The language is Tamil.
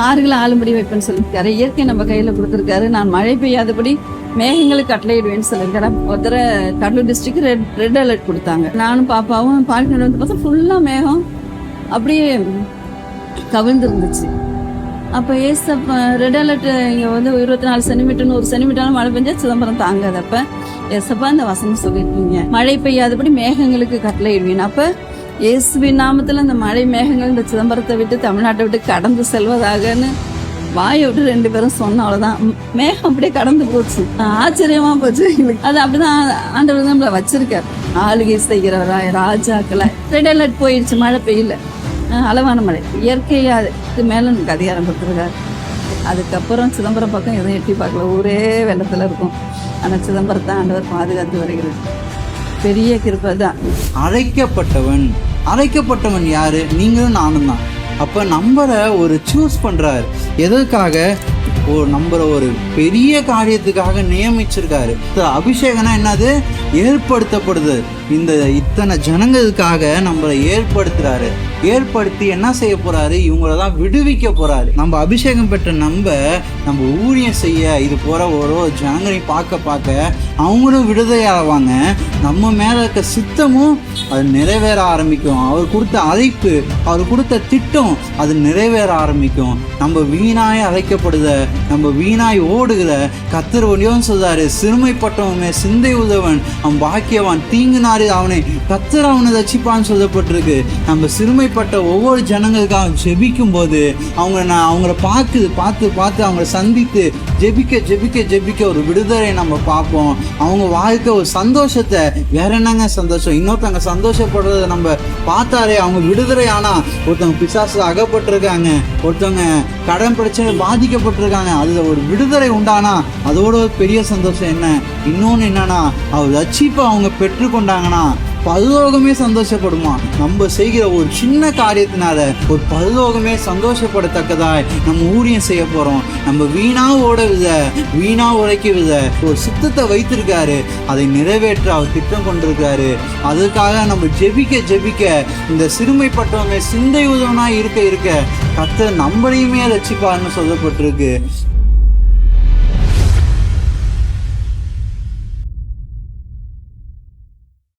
ஆறுகளை ஆளும்படி வைப்பேன்னு சொல்லியிருக்காரு. இயற்கை நம்ம கையில் கொடுத்துருக்காரு. நான் மழை பெய்யாதபடி மேகங்களுக்கு கட்டளையிடுவேன்னு சொல்லியிருக்காரு. ஒருத்தர கடலூர் டிஸ்ட்ரிக்ட் ரெட் அலர்ட் கொடுத்தாங்க. நானும் பாப்பாவும் பாலிக்கல் வந்து பார்த்தா ஃபுல்லாக மேகம் அப்படியே கவிழ்ந்துருந்துச்சு. அப்போ ரெட் அலர்ட் இங்கே வந்து 24 சென்டிமீட்டர்னு 1 சென்டிமீட்டர் மழை பெஞ்சா சிதம்பரம் தாங்காது. அப்போ ஏசப்பா இந்த வசனம் சொல்லியிருக்கீங்க, மழை பெய்யாதபடி மேகங்களுக்கு கட்டளையிடுவீங்க. அப்போ இயேசுவின் நாமத்தில் இந்த மழை மேகங்கள் இந்த சிதம்பரத்தை விட்டு தமிழ்நாட்டை விட்டு கடந்து செல்வதாகன்னு வாயை விட்டு 2 பேரும் சொன்ன. அவ்வளோதான், மேகம் அப்படியே கடந்து போச்சு. ஆச்சரியமா போச்சு எங்களுக்கு. அது அப்படிதான் ஆண்டவர் நம்மளை வச்சிருக்காரு. ஆளுகை செய்கிறவரா ராஜாக்களை. ரெட் அலர்ட் போயிடுச்சு, மழை பெய்யல, அளவான மழை. இயற்கையாக்கு மேலே நமக்கு அதிகாரம் கொடுத்துருக்காரு. அதுக்கப்புறம் சிதம்பரம் பக்கம் எதுவும் எட்டி பார்க்கல, ஊரே வெள்ளத்தில் இருக்கும். ஆனால் சிதம்பரத்தை ஆண்டவர் பாதுகாத்து வருகிறது. பெரிய கிருபை தான். அழைக்கப்பட்டவன் யாரு? நீங்களும் நானும் தான். அப்ப நம்மளை ஒரு சூஸ் பண்றாரு. எதற்காக? நம்மள ஒரு பெரிய காரியத்துக்காக நியமிச்சிருக்காரு. அபிஷேகம்னா என்னது? ஏற்படுத்தப்படுது. இத்தனை ஜனங்களுக்காக நம்மளை ஏற்படுத்துறாரு. ஏற்படுத்தி என்ன செய்ய போறாரு? இவங்களதான் விடுவிக்க போறாரு. நம்ம அபிஷேகம் பெற்ற நம்ம ஊழியம் செய்ய இது போற ஒரு ஜனங்களையும் பார்க்க அவங்களும் விடுதலையாவாங்க. நம்ம மேல இருக்க சித்தமும் அது நிறைவேற ஆரம்பிக்கும். அவர் கொடுத்த அழைப்பு, அவர் கொடுத்த திட்டம் அது நிறைவேற ஆரம்பிக்கும். நம்ம வீணாய் அழைக்கப்படுத, நம்ம வீணாய் ஓடுகிற கர்த்தர் ஒன்றியும் சொல்றாரு, சிறுமைப்பட்டவனே சிந்தை உதவன் அவன் பாக்கியவான், தீங்குனாரு அவனை கர்த்தர் அவனை ரட்சிப்பான்னு சொல்லப்பட்டிருக்கு. நம்ம சிறுமைப்பட்ட ஒவ்வொரு ஜனங்களுக்காக ஜெபிக்கும் போது அவங்கள பார்த்து அவங்கள சந்தித்து ஜெபிக்க ஒரு விடுதலை நம்ம பார்ப்போம். அவங்க வாழ்க்கை ஒரு சந்தோஷத்தை, வேற என்னங்க சந்தோஷம்? இன்னொருத்தவங்க சந்தோஷப்படுறத நம்ம பார்த்தாலே அவங்க விடுதலை. ஆனா ஒருத்தவங்க பிசாசு அகப்பட்டிருக்காங்க, ஒருத்தவங்க கடன் பிரச்சனை பாதிக்கப்பட்டிருக்காங்க, அதுல ஒரு விடுதலை உண்டானா அதோட ஒரு பெரிய சந்தோஷம் என்ன? இன்னொன்னு என்னன்னா, அவர் ரட்சிப்பை அவங்க பெற்றுக்கொண்டாங்கன்னா பரலோகமே சந்தோஷப்படுமா? நம்ம செய்கிற ஒரு சின்ன காரியத்தினால ஒரு பரலோகமே சந்தோஷப்படத்தக்கதாய் நம்ம ஊழியம் செய்ய போறோம். நம்ம வீணா உழைக்க ஒரு சித்தத்தை வைத்திருக்காரு. அதை நிறைவேற்ற அவர் திட்டம் கொண்டிருக்காரு. அதுக்காக நம்ம ஜெபிக்க இந்த சிறுமைப்பட்டவங்க சிந்தை உதவனா இருக்க கர்த்தர் நம்மளையுமே ரட்சிப்பார்னு சொல்லப்பட்டிருக்கு.